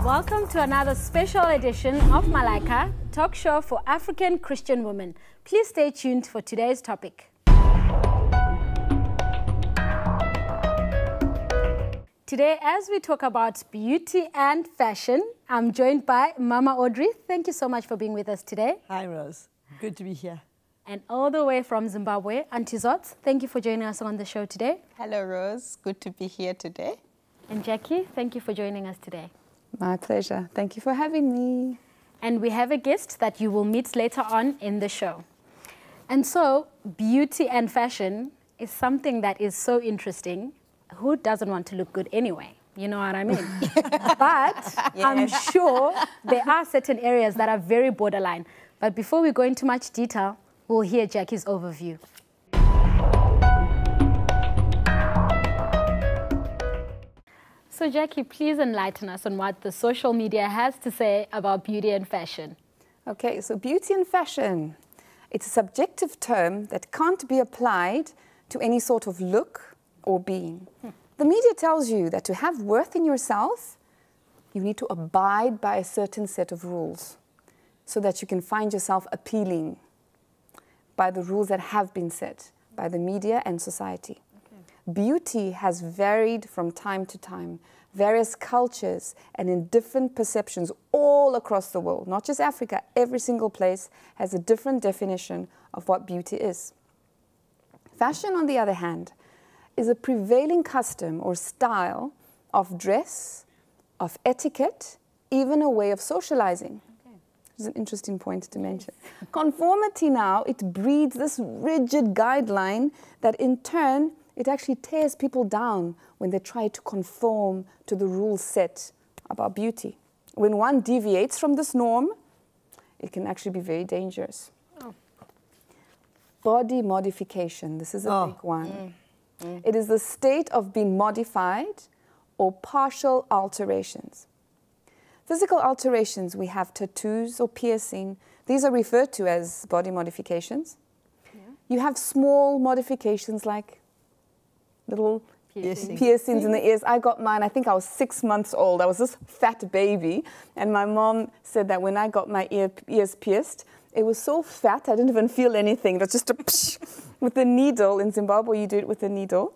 Welcome to another special edition of Malaika, talk show for African Christian women. Please stay tuned for today's topic. Today, as we talk about beauty and fashion, I'm joined by Mama Audrey. Thank you so much for being with us today. Hi, Rose. Good to be here. And all the way from Zimbabwe, Auntie Zotz, thank you for joining us on the show today. Hello, Rose. Good to be here today. And Jackie, thank you for joining us today. My pleasure. Thank you for having me. And we have a guest that you will meet later on in the show. And so, beauty and fashion is something that is so interesting. Who doesn't want to look good anyway? You know what I mean? But I'm sure there are certain areas that are very borderline. But before we go into much detail, we'll hear Jackie's overview. So Jackie, please enlighten us on what the social media has to say about beauty and fashion. Okay, so beauty and fashion. It's a subjective term that can't be applied to any sort of look or being. The media tells you that to have worth in yourself, you need to abide by a certain set of rules so that you can find yourself appealing by the rules that have been set by the media and society. Beauty has varied from time to time, various cultures and in different perceptions all across the world, not just Africa. Every single place has a different definition of what beauty is. Fashion, on the other hand, is a prevailing custom or style of dress, of etiquette, even a way of socializing. This is an interesting point to mention. Conformity now, it breeds this rigid guideline that in turn it actually tears people down when they try to conform to the rules set about beauty. When one deviates from this norm, it can actually be very dangerous. Body modification, this is a big one. It is the state of being modified or partial alterations. Physical alterations, we have tattoos or piercing. These are referred to as body modifications. You have small modifications like little piercings in the ears. I got mine, I think I was 6 months old. I was this fat baby. And my mom said that when I got my ears pierced, it was so fat, I didn't even feel anything. It was just a psh. With the needle. In Zimbabwe, you do it with the needle.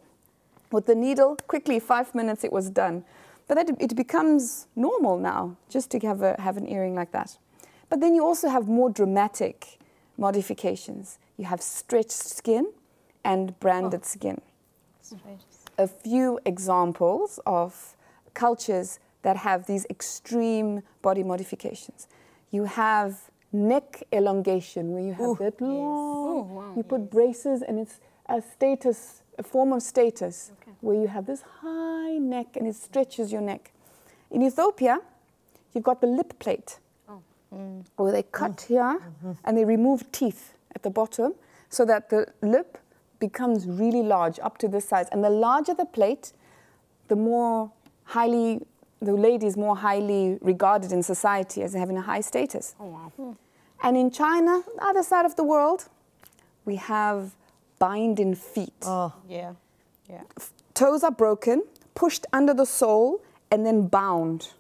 With the needle, quickly, 5 minutes, it was done. But that it becomes normal now, just to have an earring like that. But then you also have more dramatic modifications. You have stretched skin and branded skin. A few examples of cultures that have these extreme body modifications. You have neck elongation, where you have that long, you put braces and it's a status, a form of status, where you have this high neck and it stretches your neck. In Ethiopia, you've got the lip plate, where they cut here and they remove teeth at the bottom so that the lip becomes really large, up to this size. And the larger the plate, the lady is more highly regarded in society as having a high status. And in China, the other side of the world, we have binding feet. Toes are broken, pushed under the sole, and then bound.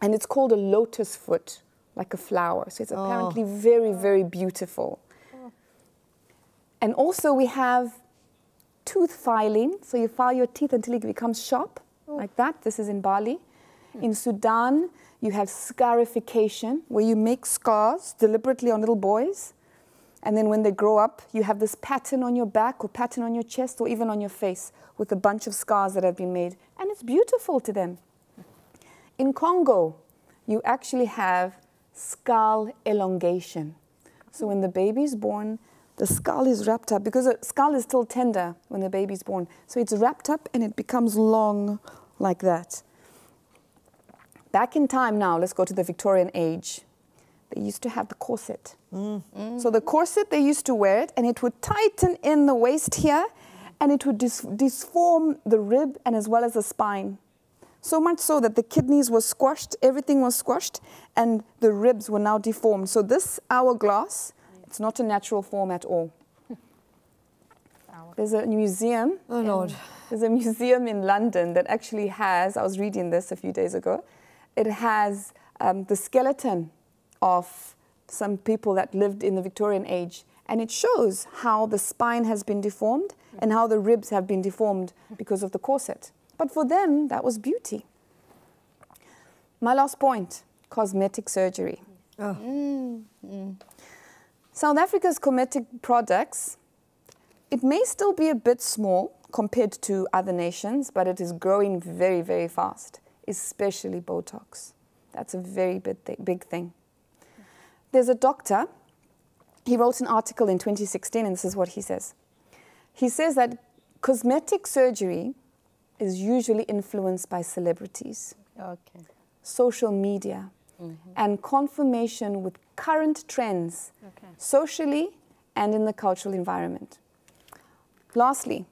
And it's called a lotus foot, like a flower. So it's apparently very, very beautiful. And also we have tooth filing. So you file your teeth until it becomes sharp, like that. This is in Bali. In Sudan, you have scarification, where you make scars deliberately on little boys. And then when they grow up, you have this pattern on your back or pattern on your chest or even on your face with a bunch of scars that have been made. And it's beautiful to them. In Congo, you actually have skull elongation. So when the baby's born, the skull is wrapped up, because the skull is still tender when the baby's born. So it's wrapped up and it becomes long like that. Back in time now, let's go to the Victorian age. They used to have the corset. So the corset, they used to wear it and it would tighten in the waist here and it would disform the rib and as well as the spine. So much so that the kidneys were squashed, everything was squashed, and the ribs were now deformed. So this hourglass, it's not a natural form at all. There's a museum. There's a museum in London that actually has, I was reading this a few days ago, it has the skeleton of some people that lived in the Victorian age, and it shows how the spine has been deformed and how the ribs have been deformed because of the corset. But for them, that was beauty. My last point, cosmetic surgery. South Africa's cosmetic products, it may still be a bit small compared to other nations, but it is growing very, very fast, especially Botox. That's a very big thing. There's a doctor, he wrote an article in 2016, and this is what he says. He says that cosmetic surgery is usually influenced by celebrities, social media, and confirmation with current trends, socially and in the cultural environment. Lastly,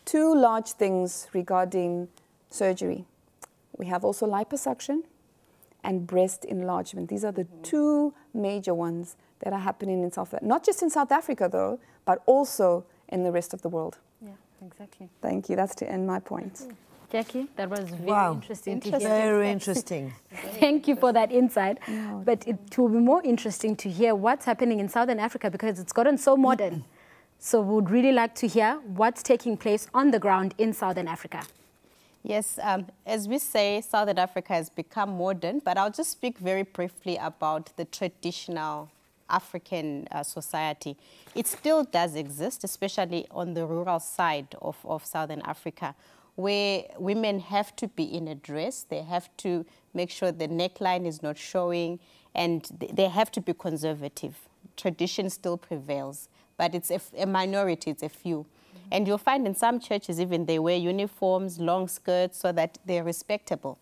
two large things regarding surgery. We have also liposuction and breast enlargement. These are the two major ones that are happening in not just in South Africa though, but also in the rest of the world. Yeah, exactly. Thank you. That's to end my point. Jackie, that was very interesting to hear. Very interesting. Thank you for that insight. No, but it will be more interesting to hear what's happening in Southern Africa because it's gotten so modern. So we would really like to hear what's taking place on the ground in Southern Africa. Yes, as we say, Southern Africa has become modern, but I'll just speak very briefly about the traditional African society. It still does exist, especially on the rural side of Southern Africa, where women have to be in a dress, they have to make sure the neckline is not showing, and they have to be conservative. Tradition still prevails, but it's a minority, it's a few. And you'll find in some churches even they wear uniforms, long skirts, so that they're respectable.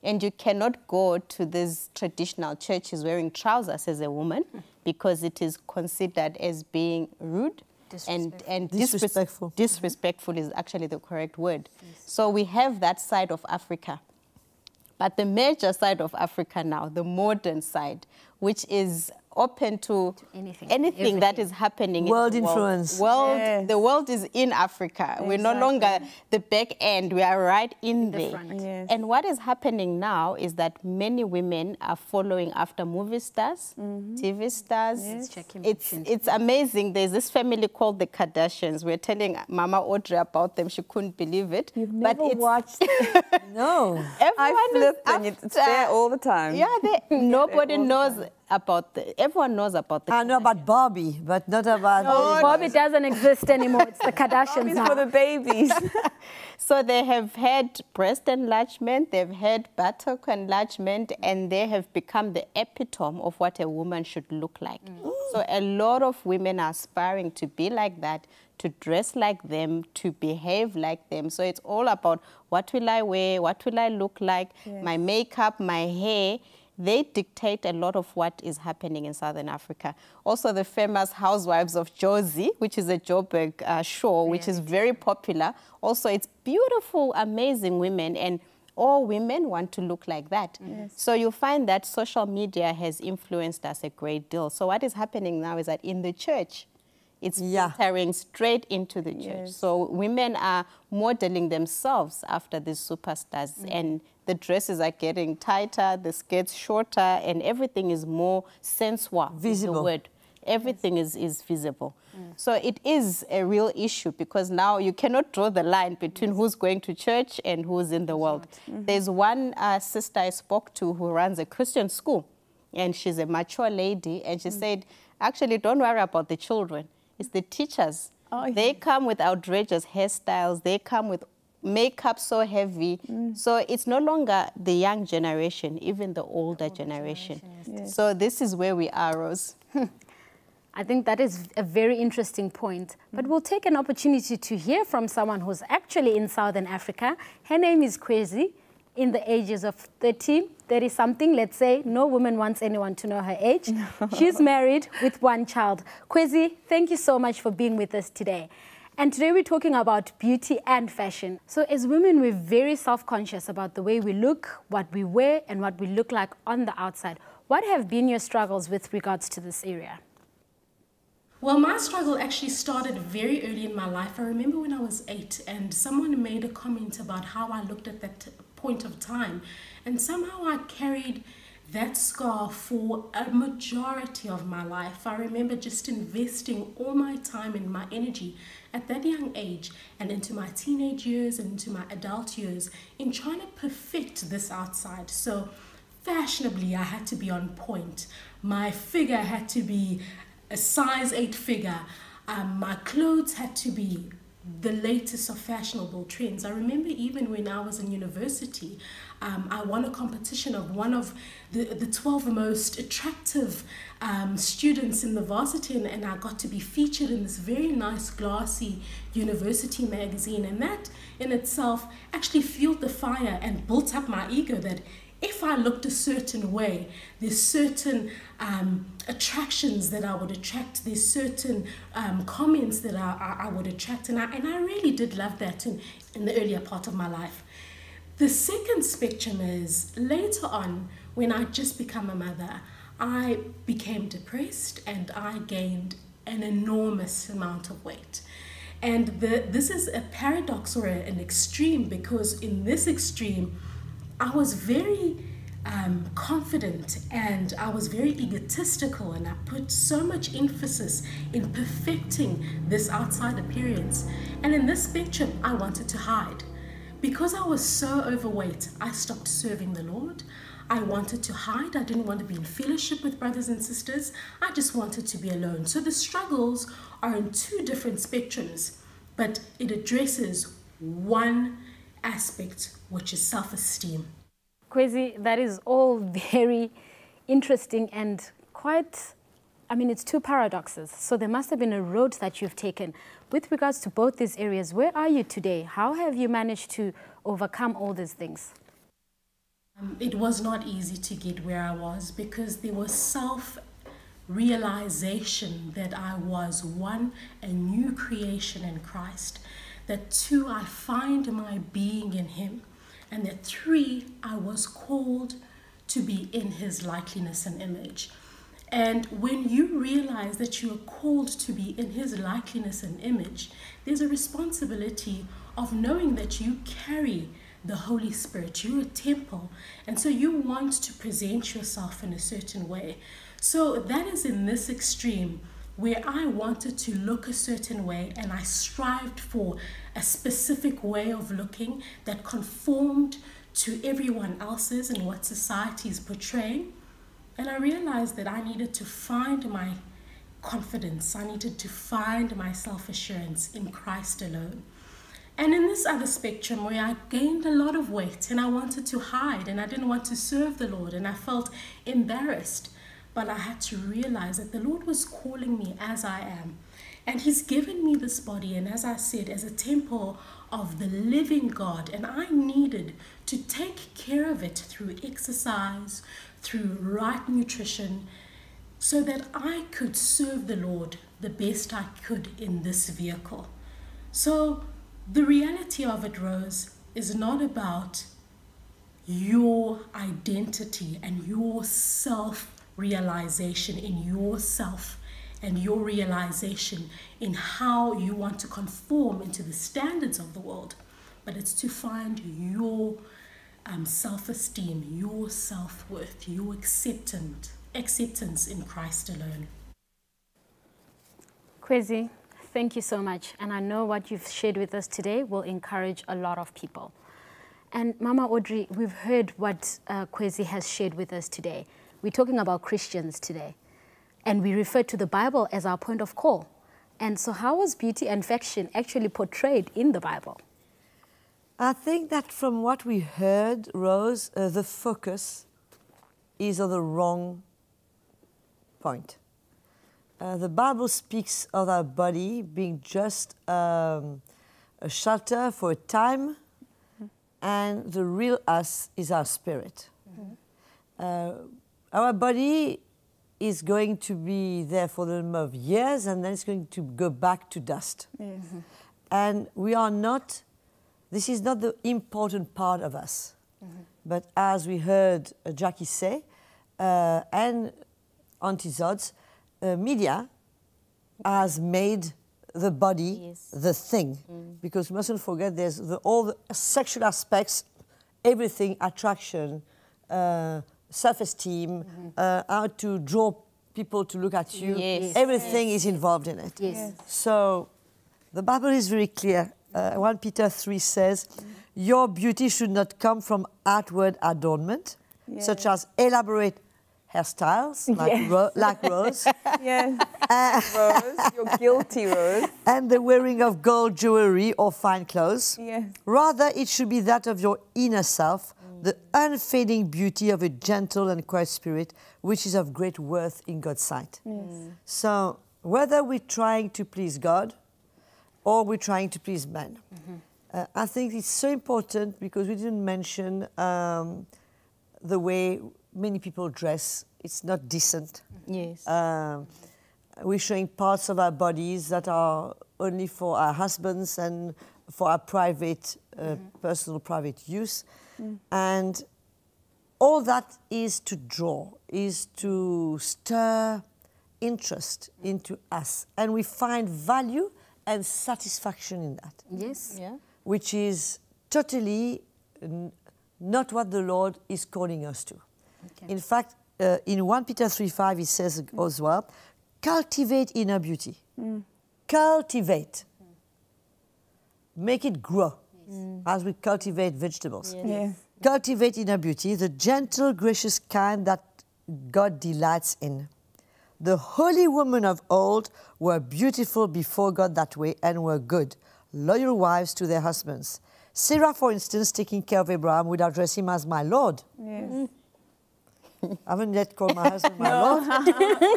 And you cannot go to these traditional churches wearing trousers as a woman because it is considered as being rude. And disrespectful. Disrespectful is actually the correct word. Yes. So we have that side of Africa. But the major side of Africa now, the modern side, which is open to anything that is happening. World influence. The world is in Africa. Exactly. We're no longer the back end. We are right in there. Yes. And what is happening now is that many women are following after movie stars, TV stars. Yes. It's amazing. There's this family called the Kardashians. We're telling Mama Audrey about them. She couldn't believe it. You've never watched No. I flipped and it's there all the time. Yeah, nobody knows about everyone knows about the I know about Barbie, but not about... No, Barbie doesn't exist anymore. It's the Kardashians now. For the babies. So they have had breast enlargement, they've had buttock enlargement, and they have become the epitome of what a woman should look like. So a lot of women are aspiring to be like that, to dress like them, to behave like them. So it's all about what will I wear, what will I look like, my makeup, my hair. They dictate a lot of what is happening in Southern Africa. Also, the famous Housewives of Jozi, which is a Joburg show, which is very popular. Also, it's beautiful, amazing women, and all women want to look like that. Yes. So you find that social media has influenced us a great deal. So what is happening now is that in the church, it's filtering straight into the church. Yes. So women are modeling themselves after these superstars, and the dresses are getting tighter, the skirts shorter, and everything is more sensual. Visible. The word. Everything is visible. So it is a real issue because now you cannot draw the line between who's going to church and who's in the world. There's one sister I spoke to who runs a Christian school, and she's a mature lady, and she said, actually, don't worry about the children. It's the teachers. They come with outrageous hairstyles. They come with makeup so heavy. So it's no longer the young generation, even the older generation. Yes. So this is where we are, Rose. I think that is a very interesting point. But we'll take an opportunity to hear from someone who's actually in Southern Africa. Her name is Kwezi, in the ages of 30-something, let's say. No woman wants anyone to know her age. She's married with one child. Kwezi, thank you so much for being with us today. And today we're talking about beauty and fashion. So as women, we're very self-conscious about the way we look, what we wear, and what we look like on the outside. What have been your struggles with regards to this area? Well, my struggle actually started very early in my life. I remember when I was 8 and someone made a comment about how I looked at that point of time. And somehow I carried that scar for a majority of my life. I remember just investing all my time and my energy at that young age and into my teenage years and into my adult years in trying to perfect this outside. So fashionably, I had to be on point. My figure had to be a size 8 figure. My clothes had to be the latest of fashionable trends. I remember even when I was in university, I won a competition of one of the 12 most attractive students in the varsity, and I got to be featured in this very nice glossy university magazine, and that in itself actually fueled the fire and built up my ego that if I looked a certain way, there's certain attractions that I would attract, there's certain comments that I would attract, and I really did love that in the earlier part of my life. The second spectrum is later on, when I just become a mother, I became depressed and I gained an enormous amount of weight. And this is a paradox or an extreme, because in this extreme, I was very confident and I was very egotistical, and I put so much emphasis in perfecting this outside appearance. And in this spectrum, I wanted to hide. Because I was so overweight, I stopped serving the Lord. I wanted to hide. I didn't want to be in fellowship with brothers and sisters. I just wanted to be alone. So the struggles are in two different spectrums, but it addresses one aspect, which is self-esteem. Kwezi, that is all very interesting and quite, I mean, it's two paradoxes. So there must have been a road that you've taken. With regards to both these areas, where are you today? How have you managed to overcome all these things? It was not easy to get where I was, because there was self-realization that I was, one, a new creation in Christ, that two, I find my being in Him, and that three, I was called to be in His likeness and image. And when you realize that you are called to be in His likeness and image, there's a responsibility of knowing that you carry the Holy Spirit. You're a temple, and so you want to present yourself in a certain way. So that is in this extreme, where I wanted to look a certain way, and I strived for a specific way of looking that conformed to everyone else's and what society is portraying. And I realized that I needed to find my confidence. I needed to find my self-assurance in Christ alone. And in this other spectrum, where I gained a lot of weight and I wanted to hide and I didn't want to serve the Lord and I felt embarrassed, but I had to realize that the Lord was calling me as I am. And He's given me this body, and as I said, as a temple of the living God, and I needed to take care of it through exercise, through right nutrition, so that I could serve the Lord the best I could in this vehicle. So the reality of it, Rose, is not about your identity and your self-realization in yourself and your realization in how you want to conform into the standards of the world, but it's to find your self-esteem, your self-worth, your acceptance in Christ alone. Kwezi, thank you so much. And I know what you've shared with us today will encourage a lot of people. And Mama Audrey, we've heard what Kwezi has shared with us today. We're talking about Christians today. And we refer to the Bible as our point of call. And so how was beauty and fashion actually portrayed in the Bible? I think that from what we heard, Rose, the focus is on the wrong point. The Bible speaks of our body being just a shelter for a time, and the real us is our spirit. Our body is going to be there for the number of years, and then it's going to go back to dust. And we are not, this is not the important part of us. But as we heard Jackie say, and Untitled, media has made the body the thing. Because we mustn't forget there's all the sexual aspects everything, attraction, self-esteem, how to draw people to look at you. Yes. Everything is involved in it. Yes. So the Bible is very clear. 1 Peter 3 says, your beauty should not come from outward adornment, such as elaborate hairstyles, like Rose. Yes. Rose, you're guilty, Rose. And the wearing of gold jewelry or fine clothes. Yes. Rather, it should be that of your inner self, the unfading beauty of a gentle and quiet spirit, which is of great worth in God's sight. Yes. So, whether we're trying to please God or we're trying to please men, I think it's so important because we didn't mention the way many people dress. It's not decent. Yes. We're showing parts of our bodies that are only for our husbands and for our private, personal private use. And all that is to draw, is to stir interest into us. And we find value and satisfaction in that. Yes. Yeah. Which is totally not what the Lord is calling us to. Okay. In fact, in 1 Peter 3:5, it says as well, cultivate inner beauty. Cultivate. Make it grow as we cultivate vegetables. Yes. Yes. Cultivate inner beauty, the gentle, gracious kind that God delights in. The holy women of old were beautiful before God that way and were good, loyal wives to their husbands. Sarah, for instance, taking care of Abraham, would address him as my Lord. Yes. I haven't yet called my husband my Lord.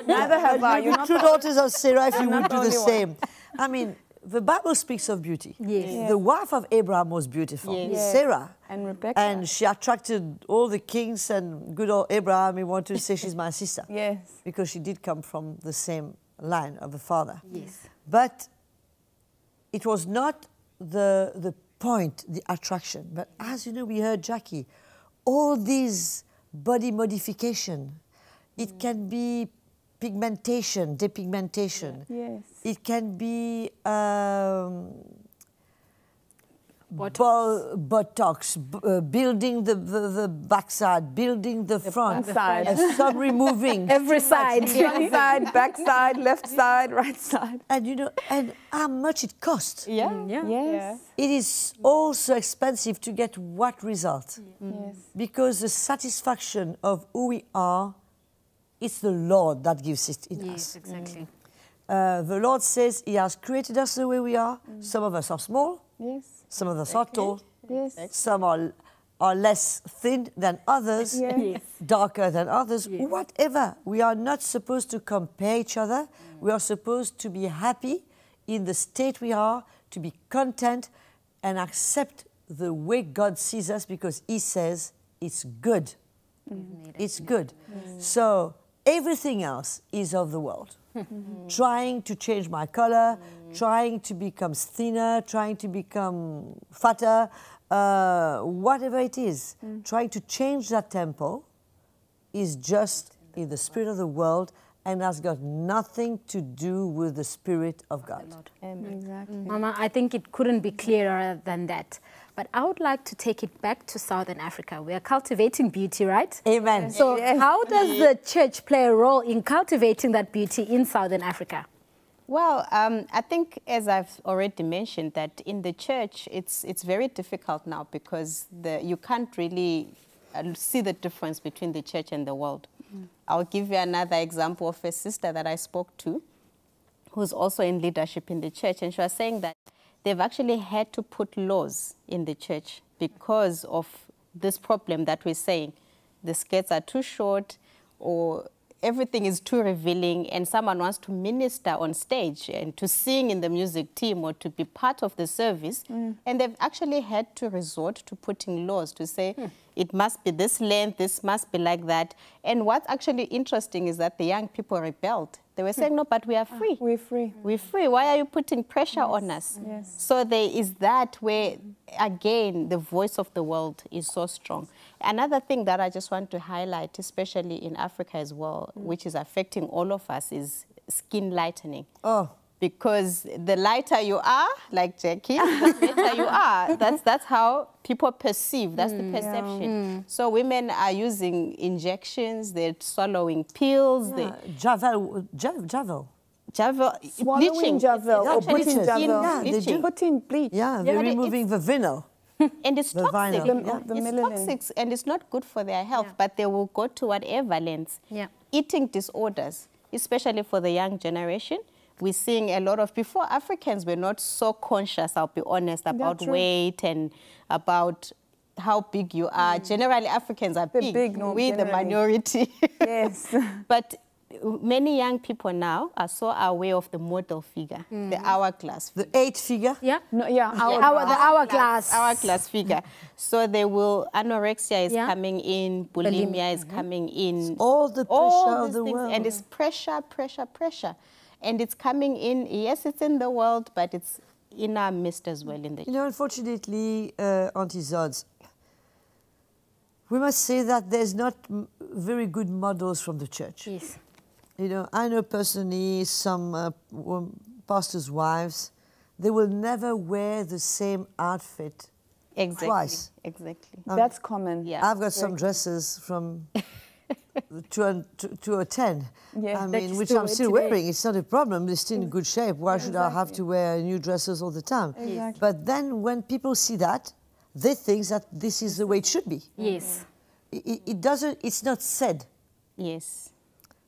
Neither have I. You're You're not two daughters of Sarah, if you would not do the the only same. I mean, the Bible speaks of beauty. Yes. Yes. The wife of Abraham was beautiful, Yes. Sarah. And Rebecca. And she attracted all the kings, and good old Abraham, he wanted to say she's my sister. Yes. Because she did come from the same line of the father. Yes. But it was not the point, the attraction. But as you know, we heard Jackie, all these body modification, it can be pigmentation, depigmentation. Yes. It can be Botox. Botox, building the backside, building the front, side. and some removing. Every side. Front side, back side, left side, right side. And you know, and how much it costs. Yeah. Yes. It is also expensive to get what result? Yes. Because the satisfaction of who we are, it's the Lord that gives it in us. Yes, exactly. The Lord says He has created us the way we are. Some of us are small, Yes. some of us are tall, Yes. some are less thin than others, Yes. Yes. darker than others, Yes. whatever. We are not supposed to compare each other. We are supposed to be happy in the state we are, to be content and accept the way God sees us because He says it's good. It's good. So everything else is of the world. Trying to change my color, trying to become thinner, trying to become fatter, whatever it is, trying to change that tempo is just in the spirit of the world and has got nothing to do with the spirit of God. Exactly. Mama, I think it couldn't be clearer than that. But I would like to take it back to Southern Africa. We are cultivating beauty, right? Amen. So how does the church play a role in cultivating that beauty in Southern Africa? Well, I think, as I've already mentioned, that in the church, it's very difficult now because you can't really see the difference between the church and the world. I'll give you another example of a sister that I spoke to, who's also in leadership in the church, and she was saying that they've actually had to put laws in the church because of this problem that we're saying. The skirts are too short or everything is too revealing and someone wants to minister on stage and to sing in the music team or to be part of the service. And they've actually had to resort to putting laws to say it must be this length, this must be like that. And what's actually interesting is that the young people rebelled. They were saying, no, but we are free. We're free. We're free. Why are you putting pressure on us? Yes. So there is that where, again, the voice of the world is so strong. Another thing that I just want to highlight, especially in Africa as well, which is affecting all of us, is skin lightening. Oh. because the lighter you are, like Jackie, the better you are. That's how people perceive. That's the perception. So women are using injections. They're swallowing pills. Javel. Swallowing bleaching. Javel or putting Javel. Yeah, they do. Putting bleach. Yeah, they're removing the vinyl. And it's toxic. The It's toxic and it's not good for their health, but they will go to whatever lengths. Yeah. Eating disorders, especially for the young generation. We're seeing a lot of, before Africans were not so conscious, I'll be honest, about weight and about how big you are. Generally, Africans are big. We're the minority. Yes. But many young people now are so aware of the model figure, the hourglass figure. The 8 figure? Yeah? No, yeah, The hourglass. Hourglass figure. So they will, anorexia is coming in, bulimia is coming in. All the pressure of the world. And it's pressure, pressure, pressure. And it's coming in, yes, it's in the world, but it's in our midst as well in the You know, unfortunately, Auntie Zods, we must say that there's not very good models from the church. Yes. You know, I know personally some pastors' wives, they will never wear the same outfit twice. Exactly. That's common. Yeah. I've got some dresses from 2010. Yeah, I mean, which I'm still wearing. It's not a problem. They're still in good shape. Why should I have to wear new dresses all the time? Exactly. But then when people see that, they think that this is the way it should be. Yes. It doesn't, it's not said, Yes.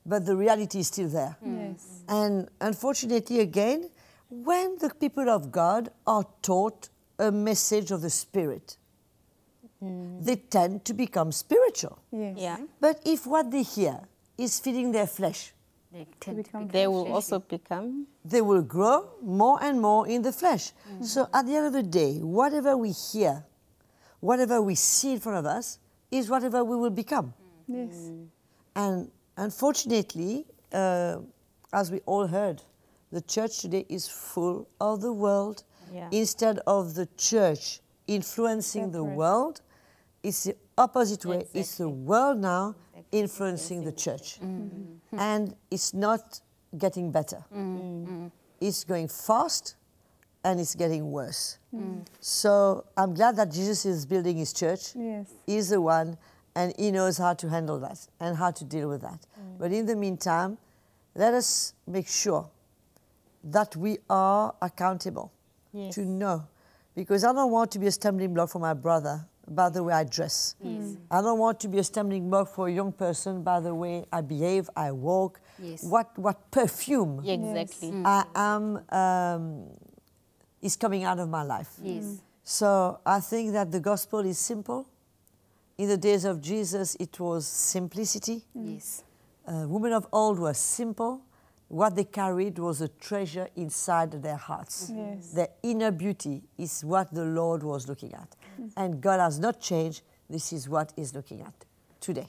but the reality is still there. Yes. And unfortunately, again, when the people of God are taught a message of the Spirit, they tend to become spiritual. Yes. Yeah. But if what they hear is feeding their flesh, They tend to They will also become. they will grow more and more in the flesh. So at the end of the day, whatever we hear, whatever we see in front of us, is whatever we will become. Yes. And unfortunately, as we all heard, the church today is full of the world. Yeah. Instead of the church influencing the world, it's the opposite way. It's the world now influencing the church. And it's not getting better. It's going fast and it's getting worse. So I'm glad that Jesus is building his church. Yes. He's the one, and he knows how to handle that and how to deal with that. But in the meantime, let us make sure that we are accountable to know. Because I don't want to be a stumbling block for my brother by the way I dress. I don't want to be a stumbling block for a young person by the way I behave, I walk, what perfume Exactly. I am is coming out of my life. So I think that the gospel is simple. In the days of Jesus, it was simplicity. Yes. Women of old were simple. What they carried was a treasure inside their hearts. Yes. Their inner beauty is what the Lord was looking at. And God has not changed. This is what He's looking at today.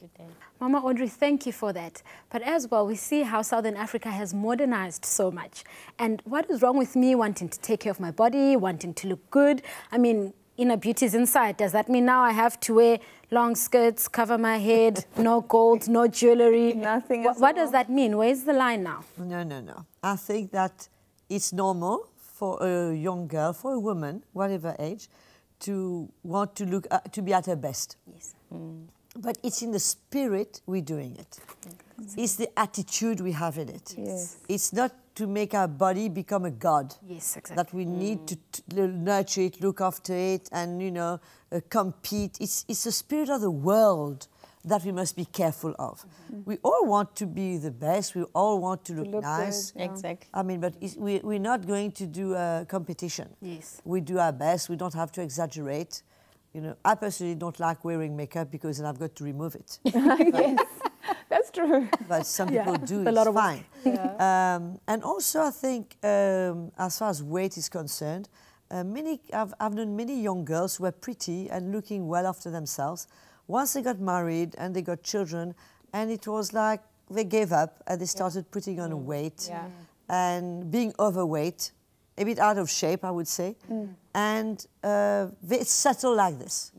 Mama Audrey, thank you for that. But as well, we see how Southern Africa has modernized so much. And what is wrong with me wanting to take care of my body, wanting to look good? I mean, inner beauty is inside. Does that mean now I have to wear long skirts, cover my head, no gold, no jewelry? Nothing What does that mean? Where's the line now? No, no, no. I think that it's normal for a young girl, for a woman, whatever age, to want to look, to be at her best. Yes. But it's in the spirit we're doing it. It's the attitude we have in it. Yes. It's not to make our body become a god. Yes, exactly. That we need to nurture it, look after it, and, you know, compete. It's the spirit of the world that we must be careful of. We all want to be the best. We all want to look nice. good, yeah. Exactly. I mean, but we're not going to do a competition. Yes. We do our best. We don't have to exaggerate. You know, I personally don't like wearing makeup because then I've got to remove it. Yes, that's true. But some people do. It's a lot of work. fine. And also, I think, as far as weight is concerned, I've known many young girls who were pretty and looking well after themselves. Once they got married and they got children, and it was like they gave up and they started putting on weight and being overweight, a bit out of shape, I would say, and they settle like this.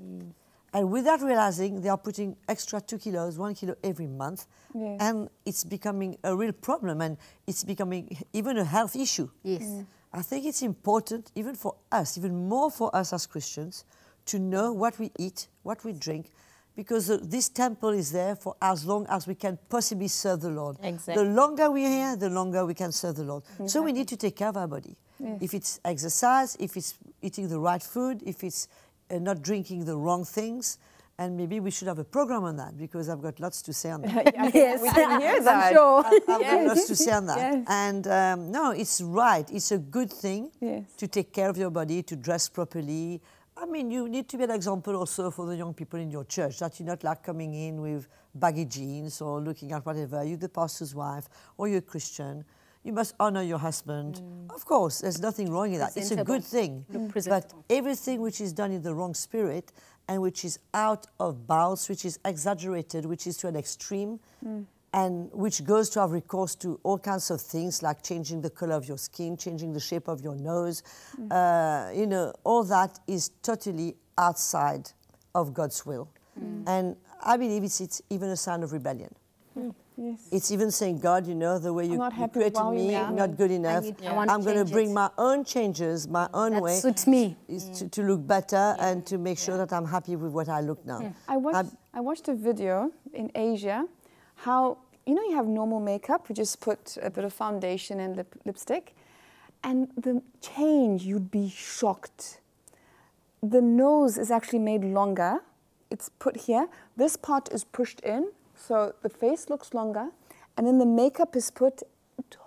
And without realizing, they are putting extra 2 kilos, 1 kilo every month. Yes. And it's becoming a real problem, and it's becoming even a health issue. Yes. I think it's important, even for us, even more for us as Christians, to know what we eat, what we drink, because this temple is there for as long as we can possibly serve the Lord. Exactly. The longer we're here, the longer we can serve the Lord. Exactly. So we need to take care of our body. Yes. If it's exercise, if it's eating the right food, if it's not drinking the wrong things, and maybe we should have a program on that, because I've got lots to say on that. Yes, we can hear that. I'm sure. I've got lots to say on that. Yes. And no, it's right. It's a good thing Yes. to take care of your body, to dress properly. I mean, you need to be an example also for the young people in your church, that you're not like coming in with baggy jeans or looking at whatever. You're the pastor's wife or you're a Christian. You must honor your husband. Of course, there's nothing wrong in that. It's a good thing. But Presentable. everything which is done in the wrong spirit and which is out of bounds, which is exaggerated, which is to an extreme, and which goes to have recourse to all kinds of things like changing the color of your skin, changing the shape of your nose, you know, all that is totally outside of God's will. And I believe it's even a sign of rebellion. Yes. It's even saying, God, you know, the way you not happy created while you me, made me. not good enough. I want to I'm going to change bring it. my own changes, my own That way. suits me. Is to look better and to make sure that I'm happy with what I look now. I watched a video in Asia, how, you know, you have normal makeup, you just put a bit of foundation and lipstick, and the change, you'd be shocked. The nose is actually made longer. It's put here. This part is pushed in, so the face looks longer, and then the makeup is put,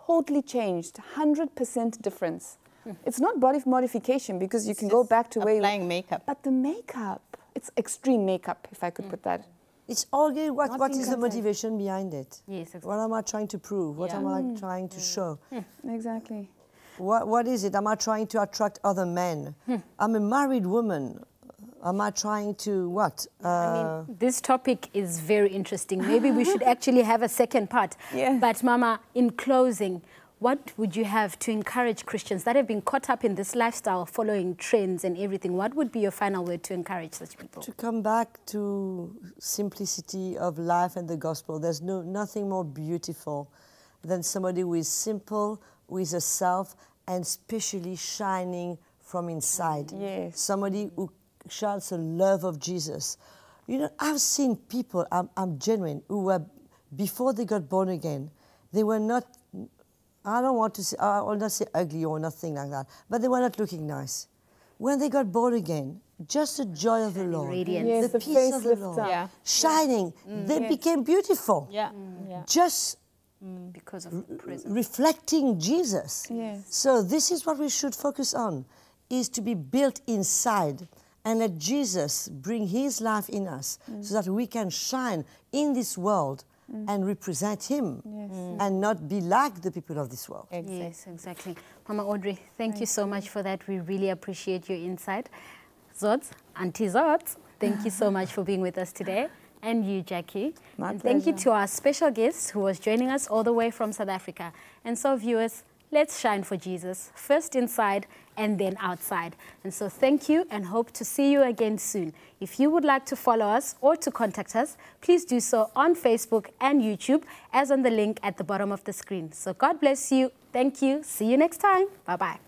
totally changed, 100% difference. It's not body modification, because you can go back to where you... Applying makeup. But the makeup, it's extreme makeup, if I could put that. It's all good. What Nothing is the can say. motivation behind it? Yes, exactly. What am I trying to prove? What Yeah. am I trying to show? Exactly. What is it? Am I trying to attract other men? I'm a married woman. Am I trying to what? I mean, this topic is very interesting. Maybe we should actually have a second part. Yeah. But Mama, in closing, what would you have to encourage Christians that have been caught up in this lifestyle, following trends and everything? What would be your final word to encourage such people? To come back to simplicity of life and the gospel. There's nothing more beautiful than somebody who is simple, who is a self, and especially shining from inside. Yes. Somebody who shines the love of Jesus. You know, I've seen people, I'm genuine, who were, before they got born again, they were not, I don't want to say, I will not say ugly or nothing like that, but they were not looking nice. When they got born again, just the joy of the Lord, Radiant. Yes, the the peace face of the lifts Lord, up. Yeah. shining, they became beautiful. Yeah. Yeah. Just Because of the presence. reflecting Jesus. Yes. So this is what we should focus on, is to be built inside and let Jesus bring his life in us so that we can shine in this world and represent him and not be like the people of this world. Exactly. Yes, exactly. Mama Audrey, thank you so much for that. We really appreciate your insight. Zods, Auntie Zods, thank you so much for being with us today. And you, Jackie. My and thank you pleasure. to our special guest who was joining us all the way from South Africa. And so, viewers, let's shine for Jesus, first inside and then outside. And so thank you and hope to see you again soon. If you would like to follow us or to contact us, please do so on Facebook and YouTube, as on the link at the bottom of the screen. So God bless you. Thank you. See you next time. Bye-bye.